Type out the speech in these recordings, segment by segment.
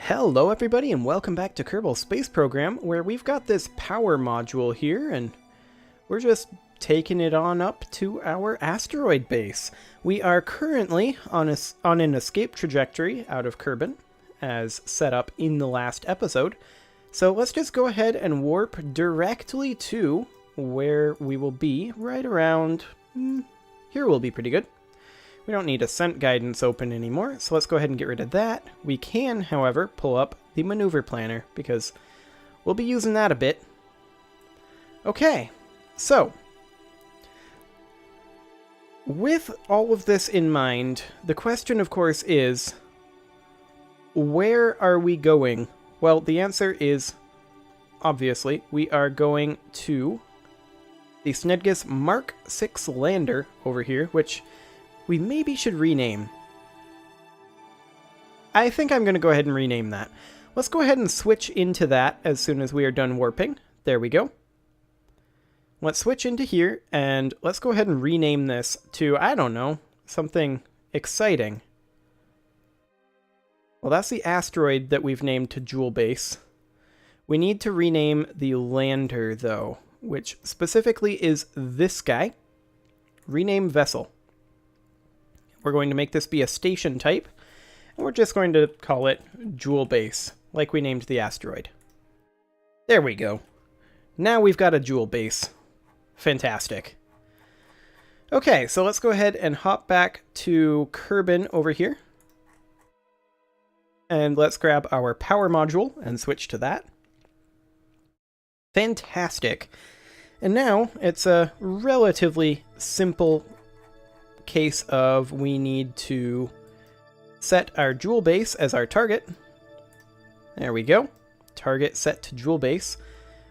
Hello everybody and welcome back to Kerbal Space Program, where we've got this power module here and we're just taking it on up to our asteroid base. We are currently on an escape trajectory out of Kerbal, as set up in the last episode. So let's just go ahead and warp directly to where we will be, right around here will be pretty good. We don't need ascent guidance open anymore, so let's go ahead and get rid of that. We can, however, pull up the maneuver planner, because we'll be using that a bit. Okay, so with all of this in mind, the question, of course, is, where are we going? Well, the answer is, obviously, we are going to the Snedgus Mark 6 lander over here, which we maybe should rename. I think I'm going to go ahead and rename that. Let's go ahead and switch into that as soon as we are done warping. There we go. Let's switch into here, and let's go ahead and rename this to, I don't know, something exciting. Well, that's the asteroid that we've named to Jewel Base. We need to rename the lander, though, which specifically is this guy. Rename Vessel. We're going to make this be a station type, and we're just going to call it Jewel Base, like we named the asteroid. There we go. Now we've got a Jewel Base. Fantastic. Okay, so let's go ahead and hop back to Kerbal over here. And let's grab our power module and switch to that. Fantastic. And now it's a relatively simple case of we need to set our Jewel Base as our target. There we go. Target set to Jewel Base.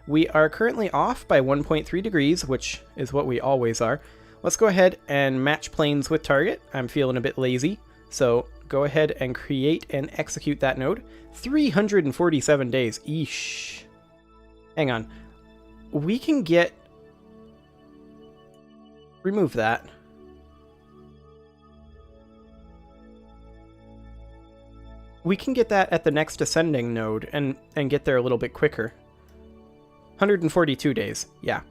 We are currently off by 1.3 degrees, which is what we always are. Let's go ahead and match planes with target. I'm feeling a bit lazy, so go ahead and create and execute that node. 347 days. Eesh. Hang on. We can get... Remove that. We can get that at the next ascending node and get there a little bit quicker. 142 days, yeah.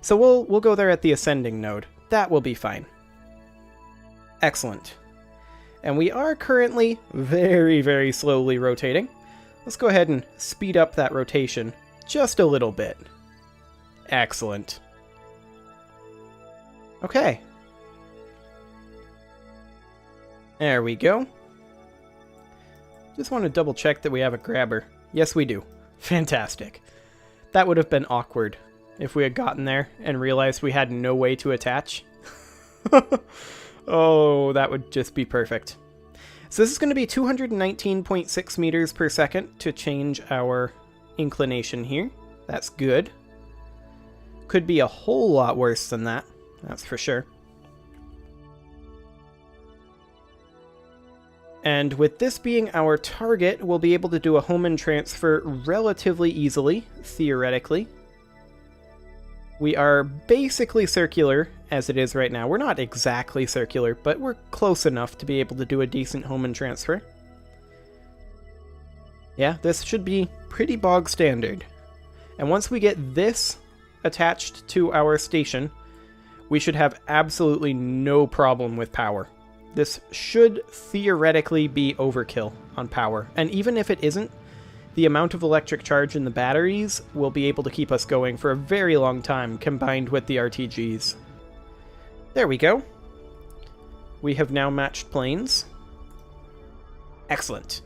So we'll go there at the ascending node. That will be fine. Excellent. And we are currently very, very slowly rotating. Let's go ahead and speed up that rotation just a little bit. Excellent. Okay. There we go. Just want to double check that we have a grabber. Yes, we do. Fantastic. That would have been awkward if we had gotten there and realized we had no way to attach. Oh, that would just be perfect. So this is going to be 219.6 meters per second to change our inclination here. That's good. Could be a whole lot worse than that, that's for sure. And with this being our target, we'll be able to do a Hohmann transfer relatively easily, theoretically. We are basically circular, as it is right now. We're not exactly circular, but we're close enough to be able to do a decent Hohmann transfer. Yeah, this should be pretty bog standard. And once we get this attached to our station, we should have absolutely no problem with power. This should theoretically be overkill on power, and even if it isn't, the amount of electric charge in the batteries will be able to keep us going for a very long time, combined with the RTGs. There we go. We have now matched planes. Excellent.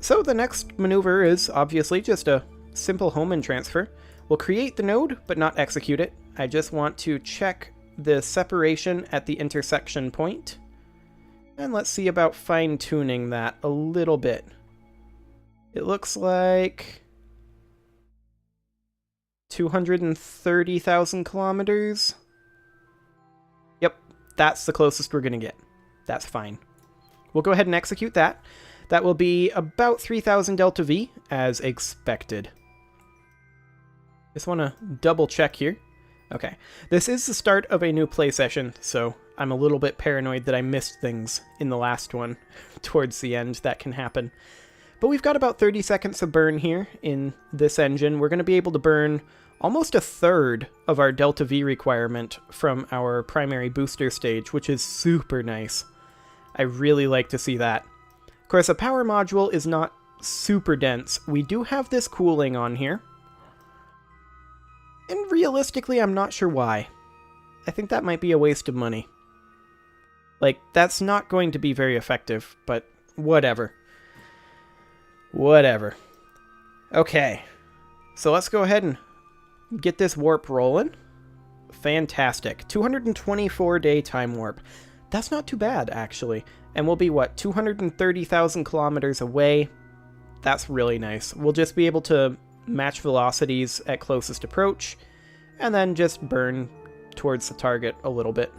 So the next maneuver is obviously just a simple Hohmann transfer. We'll create the node, but not execute it. I just want to check the separation at the intersection point. And let's see about fine-tuning that a little bit. It looks like 230,000 kilometers. Yep, that's the closest we're going to get. That's fine. We'll go ahead and execute that. That will be about 3,000 delta V, as expected. Just want to double check here. Okay, this is the start of a new play session, so I'm a little bit paranoid that I missed things in the last one towards the end. That can happen. But we've got about 30 seconds of burn here in this engine. We're going to be able to burn almost a third of our Delta V requirement from our primary booster stage, which is super nice. I really like to see that. Of course, a power module is not super dense. We do have this cooling on here. And realistically, I'm not sure why. I think that might be a waste of money. Like, that's not going to be very effective, but whatever. Whatever. Okay. So let's go ahead and get this warp rolling. Fantastic. 224-day time warp. That's not too bad, actually. And we'll be, what, 230,000 kilometers away? That's really nice. We'll just be able to match velocities at closest approach, and then just burn towards the target a little bit,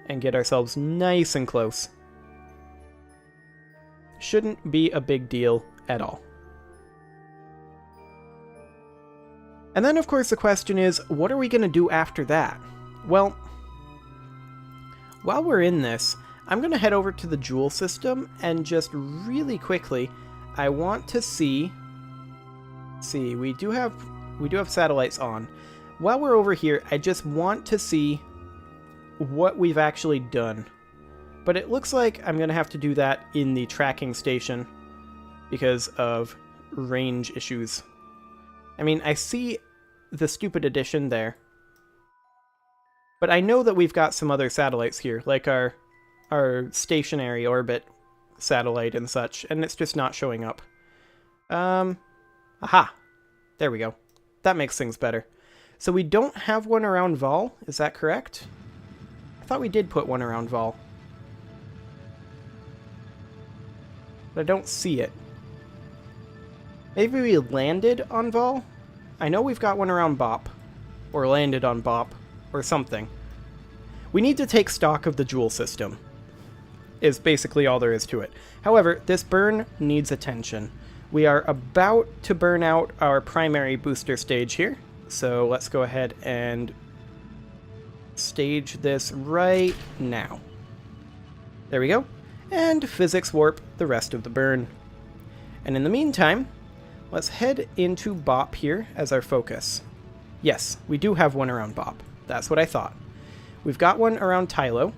and get ourselves nice and close. Shouldn't be a big deal at all. And then, of course, the question is, what are we going to do after that? Well, while we're in this, I'm going to head over to the Joule system, and just really quickly, I want to see, we do have satellites on. While we're over here, I just want to see what we've actually done. But it looks like I'm going to have to do that in the tracking station because of range issues. I mean, I see the stupid addition there. But I know that we've got some other satellites here, like our stationary orbit satellite and such, and it's just not showing up. Aha! There we go. That makes things better. So we don't have one around Vol, is that correct? I thought we did put one around Vol. But I don't see it. Maybe we landed on Vol? I know we've got one around Bop. Or landed on Bop. Or something. We need to take stock of the Joule system. Is basically all there is to it. However, this burn needs attention. We are about to burn out our primary booster stage here. So let's go ahead and stage this right now. There we go. And physics warp the rest of the burn. And in the meantime, let's head into Bop here as our focus. Yes, we do have one around Bop. That's what I thought. We've got one around Tylo.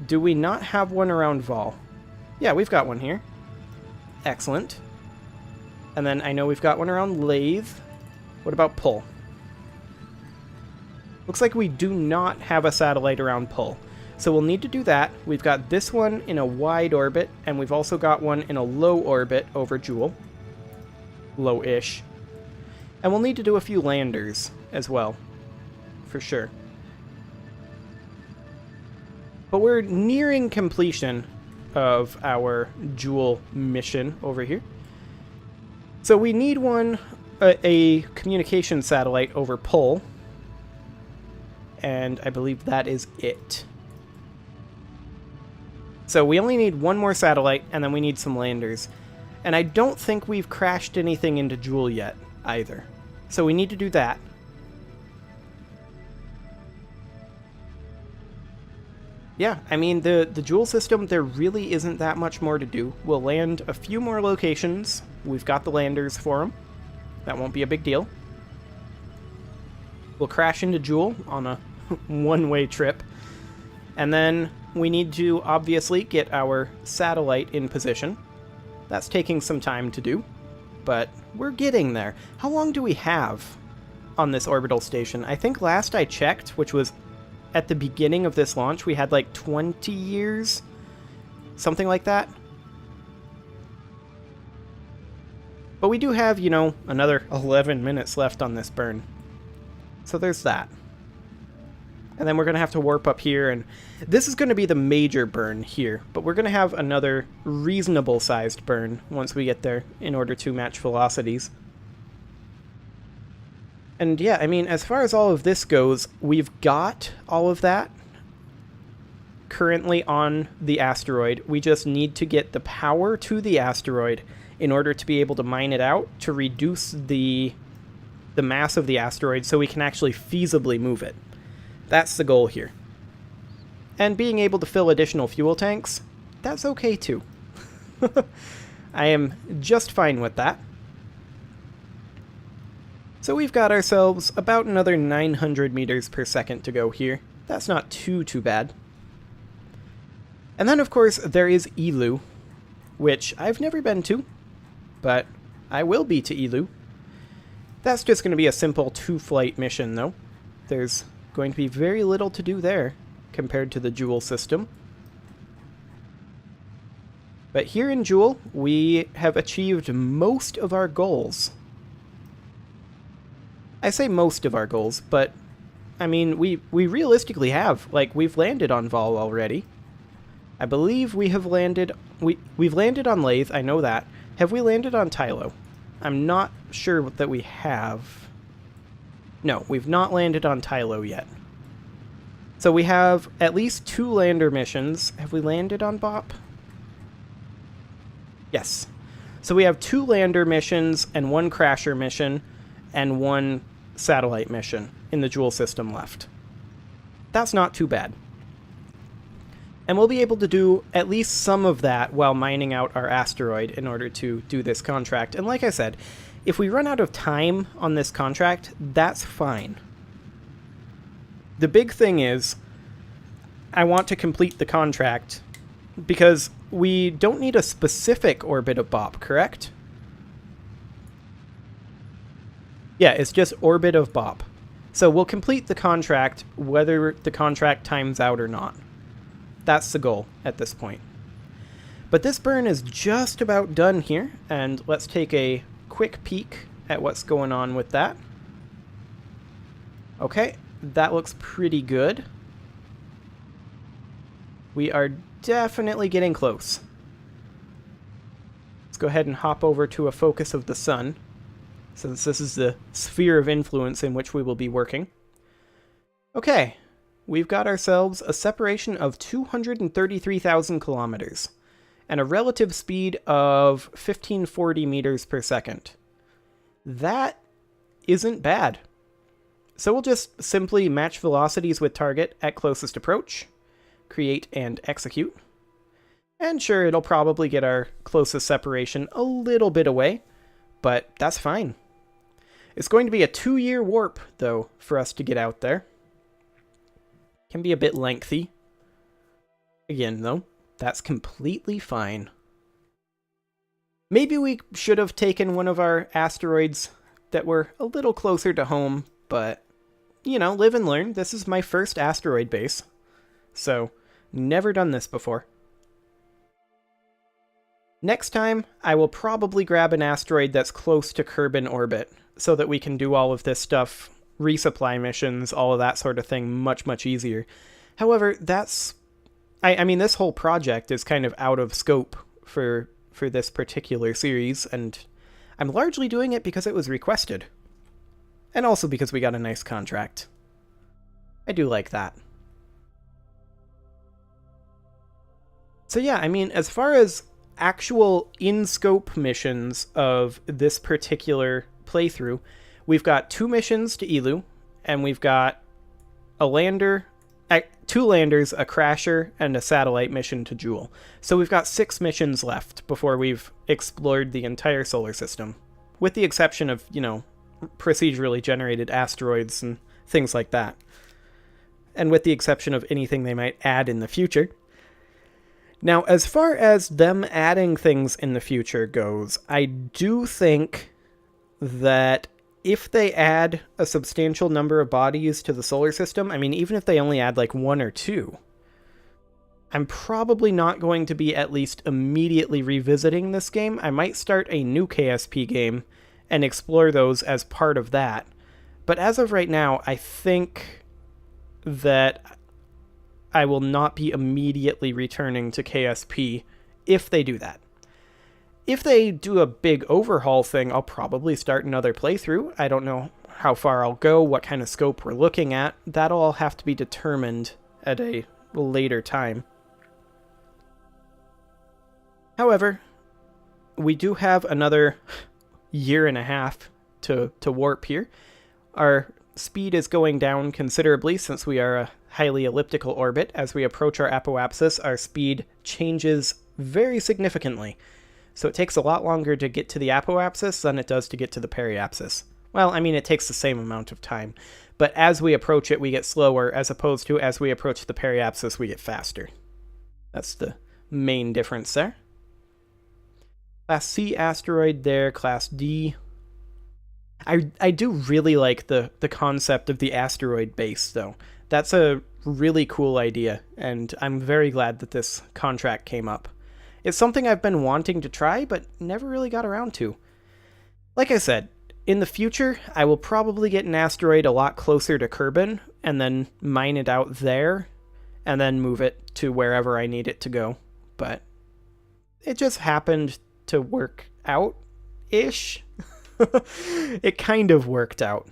Do we not have one around Vol? Yeah, we've got one here. Excellent. And then I know we've got one around Lathe. What about Pull? Looks like we do not have a satellite around Pull. So we'll need to do that. We've got this one in a wide orbit, and we've also got one in a low orbit over Joule. Low-ish. And we'll need to do a few landers as well. For sure. But we're nearing completion of our Joule mission over here. So we need one, a communication satellite over Pull. And I believe that is it. So we only need one more satellite, and then we need some landers. And I don't think we've crashed anything into Joule yet, either. So we need to do that. Yeah, I mean, the Joule system, there really isn't that much more to do. We'll land a few more locations. We've got the landers for them. That won't be a big deal. We'll crash into Joule on a one-way trip. And then we need to, obviously, get our satellite in position. That's taking some time to do, but we're getting there. How long do we have on this orbital station? I think last I checked, which was at the beginning of this launch, we had like 20 years? Something like that. But we do have, you know, another 11 minutes left on this burn. So there's that. And then we're going to have to warp up here, and this is going to be the major burn here, but we're going to have another reasonable sized burn once we get there in order to match velocities. And yeah, I mean, as far as all of this goes, we've got all of that currently on the asteroid. We just need to get the power to the asteroid in order to be able to mine it out to reduce the mass of the asteroid so we can actually feasibly move it. That's the goal here. And being able to fill additional fuel tanks, that's okay too. I am just fine with that. So we've got ourselves about another 900 meters per second to go here. That's not too bad. And then, of course, there is Elu, which I've never been to, but I will be to Elu. That's just going to be a simple 2-flight mission, though. There's going to be very little to do there compared to the Jewel system. But here in Jewel, we have achieved most of our goals. I say most of our goals, but I mean, we realistically have. Like, we've landed on Vol already. I believe we have landed... We've landed on Lathe, I know that. Have we landed on Tylo? I'm not sure that we have. No, we've not landed on Tylo yet. So we have at least 2 lander missions. Have we landed on Bop? Yes. So we have 2 lander missions and 1 crasher mission and 1 satellite mission in the Jewel system left. That's not too bad. And we'll be able to do at least some of that while mining out our asteroid in order to do this contract. And like I said, if we run out of time on this contract, that's fine. The big thing is, I want to complete the contract because we don't need a specific orbit of Bop, correct? Yeah, it's just orbit of Bop. So we'll complete the contract whether the contract times out or not. That's the goal at this point. But this burn is just about done here, and let's take a quick peek at what's going on with that. Okay, that looks pretty good. We are definitely getting close. Let's go ahead and hop over to a focus of the sun, since this is the sphere of influence in which we will be working. Okay. We've got ourselves a separation of 233,000 kilometers and a relative speed of 1540 meters per second. That isn't bad. So we'll just simply match velocities with target at closest approach, create and execute. And sure, it'll probably get our closest separation a little bit away, but that's fine. It's going to be a 2-year warp, though, for us to get out there. Can be a bit lengthy. Again, though, that's completely fine. Maybe we should have taken one of our asteroids that were a little closer to home, but, you know, live and learn. This is my first asteroid base, so never done this before. Next time, I will probably grab an asteroid that's close to Kerbal orbit, so that we can do all of this stuff, resupply missions, all of that sort of thing, much easier. However, that's... I mean, this whole project is kind of out of scope for this particular series, and I'm largely doing it because it was requested. And also because we got a nice contract. I do like that. So yeah, I mean, as far as actual in-scope missions of this particular playthrough, we've got 2 missions to Elu, and we've got a lander, 2 landers, a crasher, and a satellite mission to Jewel. So we've got 6 missions left before we've explored the entire solar system, with the exception of, you know, procedurally generated asteroids and things like that. And with the exception of anything they might add in the future. Now, as far as them adding things in the future goes, I do think that if they add a substantial number of bodies to the solar system, I mean, even if they only add like 1 or 2, I'm probably not going to be at least immediately revisiting this game. I might start a new KSP game and explore those as part of that. But as of right now, I think that I will not be immediately returning to KSP if they do that. If they do a big overhaul thing, I'll probably start another playthrough. I don't know how far I'll go, what kind of scope we're looking at. That'll all have to be determined at a later time. However, we do have another year and a half to warp here. Our speed is going down considerably since we are a highly elliptical orbit. As we approach our apoapsis, our speed changes very significantly. So it takes a lot longer to get to the apoapsis than it does to get to the periapsis. Well, I mean, it takes the same amount of time, but as we approach it, we get slower, as opposed to as we approach the periapsis, we get faster. That's the main difference there. Class C asteroid there, Class D. I do really like the concept of the asteroid base, though. That's a really cool idea, and I'm very glad that this contract came up. It's something I've been wanting to try, but never really got around to. Like I said, in the future, I will probably get an asteroid a lot closer to Kerbal, and then mine it out there, and then move it to wherever I need it to go. But it just happened to work out-ish. It kind of worked out.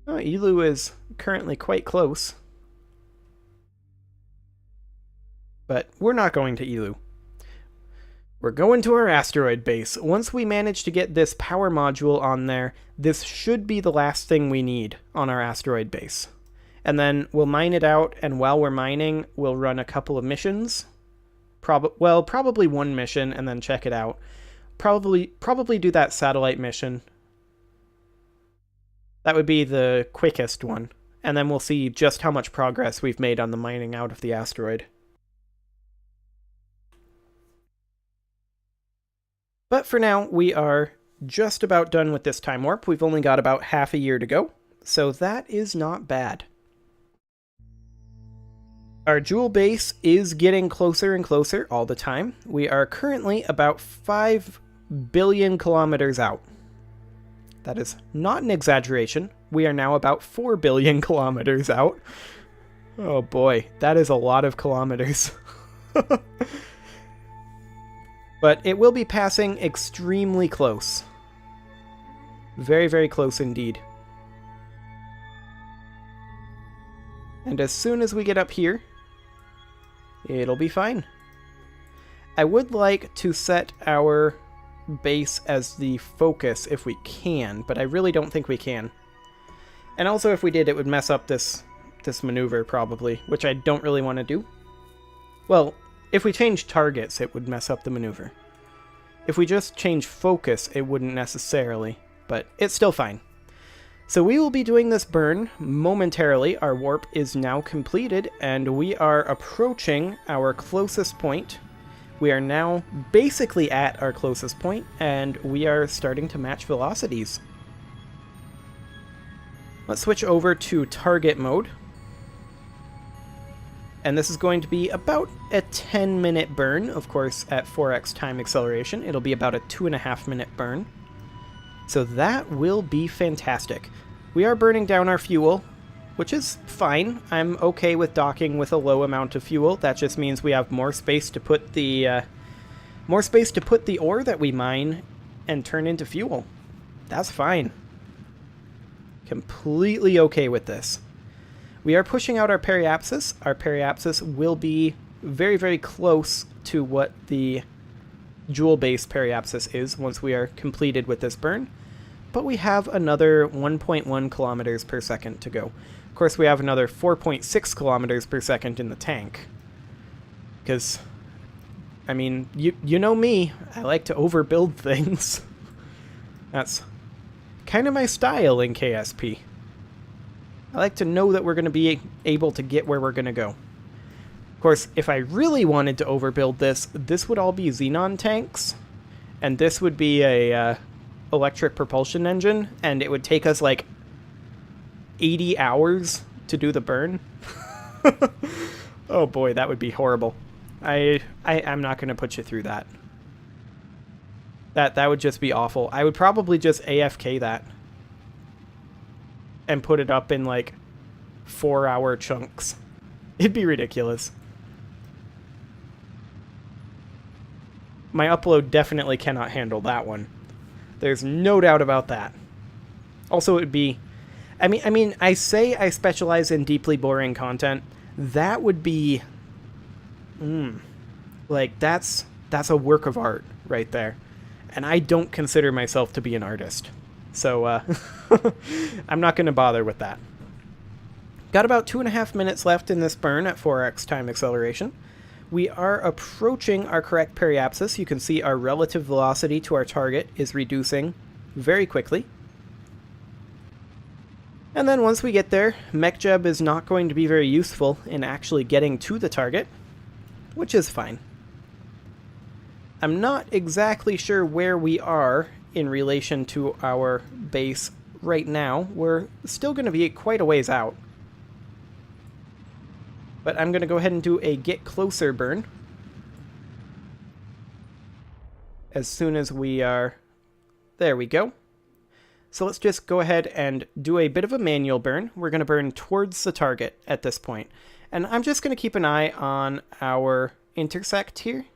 Oh, Elu is currently quite close. But we're not going to Elu. We're going to our asteroid base. Once we manage to get this power module on there, this should be the last thing we need on our asteroid base. And then we'll mine it out, and while we're mining, we'll run a couple of missions. Probably one mission, and then check it out. Probably do that satellite mission. That would be the quickest one. And then we'll see just how much progress we've made on the mining out of the asteroid. But for now, we are just about done with this time warp. We've only got about half a year to go, so that is not bad. Our jewel base is getting closer and closer all the time. We are currently about 5 billion kilometers out. That is not an exaggeration. We are now about 4 billion kilometers out. Oh boy, that is a lot of kilometers. But it will be passing extremely close. Very, very close indeed. And as soon as we get up here, it'll be fine. I would like to set our base as the focus if we can, but I really don't think we can. And also if we did, it would mess up this maneuver probably, which I don't really want to do. Well, if we change targets, it would mess up the maneuver. If we just change focus, it wouldn't necessarily, but it's still fine. So we will be doing this burn momentarily. Our warp is now completed, and we are approaching our closest point. We are now basically at our closest point, and we are starting to match velocities. Let's switch over to target mode. And this is going to be about a 10-minute burn. Of course, at 4x time acceleration, it'll be about a 2.5-minute burn. So that will be fantastic. We are burning down our fuel, which is fine. I'm okay with docking with a low amount of fuel. That just means we have more space to put the ore that we mine and turn into fuel. That's fine. Completely okay with this. We are pushing out our periapsis. Our periapsis will be very, very close to what the jewel base periapsis is once we are completed with this burn. But we have another 1.1 kilometers per second to go. Of course, we have another 4.6 kilometers per second in the tank. Because, I mean, you know me, I like to overbuild things. That's kind of my style in KSP. I like to know that we're going to be able to get where we're going to go. Of course, if I really wanted to overbuild this would all be xenon tanks, and this would be a electric propulsion engine, and it would take us like 80 hours to do the burn. Oh boy, that would be horrible. I'm not going to put you through that. That would just be awful. I would probably just AFK that and put it up in like 4-hour chunks. It'd be ridiculous. My upload definitely cannot handle that one. There's no doubt about that. Also, it would be... I mean, I say I specialize in deeply boring content. That would be... like, that's a work of art right there. And I don't consider myself to be an artist. So, I'm not going to bother with that. Got about 2.5 minutes left in this burn at 4x time acceleration. we are approaching our correct periapsis. You can see our relative velocity to our target is reducing very quickly. And then once we get there, MechJeb is not going to be very useful in actually getting to the target, which is fine. I'm not exactly sure where we are in relation to our base right now. We're still going to be quite a ways out. But I'm going to go ahead and do a get closer burn as soon as we are... There we go. So let's just go ahead and do a bit of a manual burn. We're going to burn towards the target at this point. And I'm just going to keep an eye on our intersect here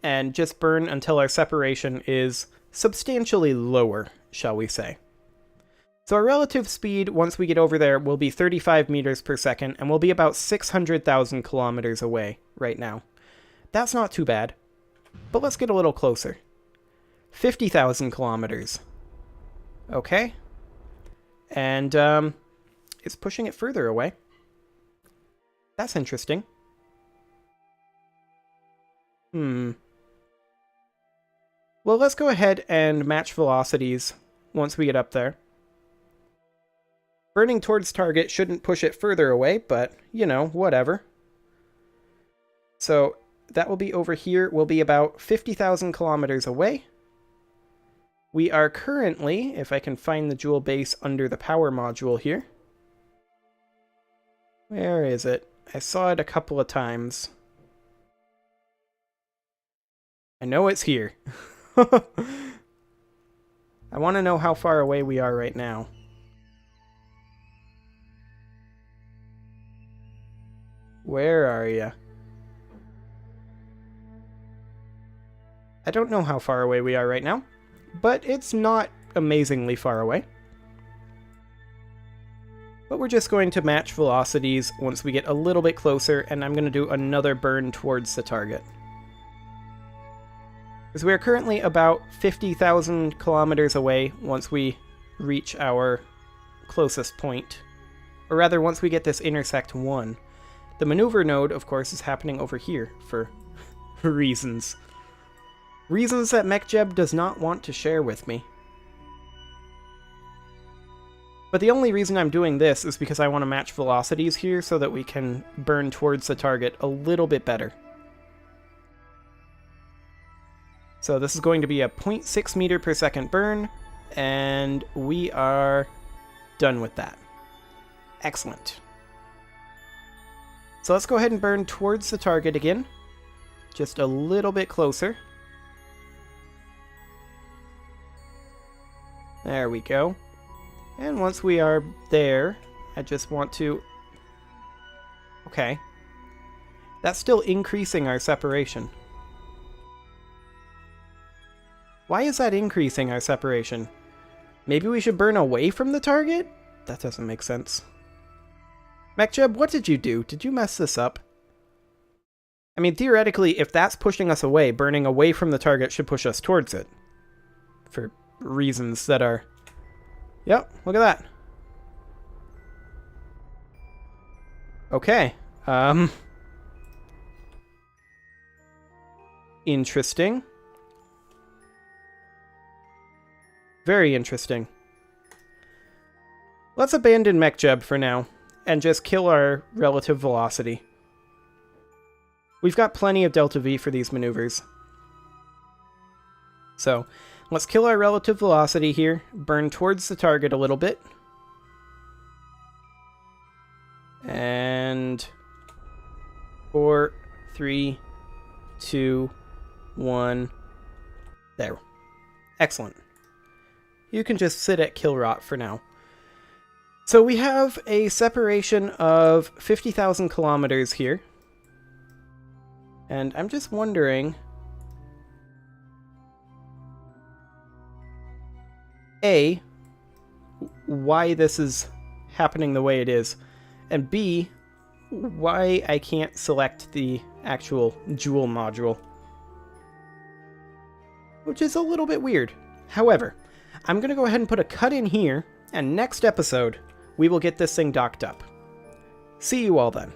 and just burn until our separation is substantially lower, shall we say. So our relative speed, once we get over there, will be 35 meters per second, and we'll be about 600,000 kilometers away right now. That's not too bad, but let's get a little closer. 50,000 kilometers. Okay. And it's pushing it further away. That's interesting. Well, let's go ahead and match velocities once we get up there. Burning towards target shouldn't push it further away, but, you know, whatever. So that will be over here. We'll be about 50,000 kilometers away. We are currently, if I can find the jewel base under the power module here. Where is it? I saw it a couple of times. I know it's here. I want to know how far away we are right now. Where are you? I don't know how far away we are right now, but it's not amazingly far away. But we're just going to match velocities once we get a little bit closer, and I'm going to do another burn towards the target. Because we are currently about 50,000 kilometers away once we reach our closest point. Or rather, once we get this intersect 1. The maneuver node, of course, is happening over here for reasons. Reasons that MechJeb does not want to share with me. But the only reason I'm doing this is because I want to match velocities here so that we can burn towards the target a little bit better. So this is going to be a 0.6 meter per second burn, and we are done with that. Excellent. So let's go ahead and burn towards the target again. Just a little bit closer. There we go. And once we are there, I just want to... Okay. That's still increasing our separation. Why is that increasing our separation? Maybe we should burn away from the target? That doesn't make sense. MechJeb, what did you do? Did you mess this up? I mean, theoretically, if that's pushing us away, burning away from the target should push us towards it. For reasons that are... Yep, look at that. Okay. Interesting. Very interesting. Let's abandon MechJeb for now, and just kill our relative velocity. We've got plenty of delta V for these maneuvers. So, let's kill our relative velocity here, burn towards the target a little bit. And 4, 3, 2, 1. There. Excellent. You can just sit at kill rot for now. So we have a separation of 50,000 kilometers here. And I'm just wondering... A, why this is happening the way it is. And B, why I can't select the actual jewel module. Which is a little bit weird. However, I'm going to go ahead and put a cut in here, and next episode, we will get this thing docked up. See you all then.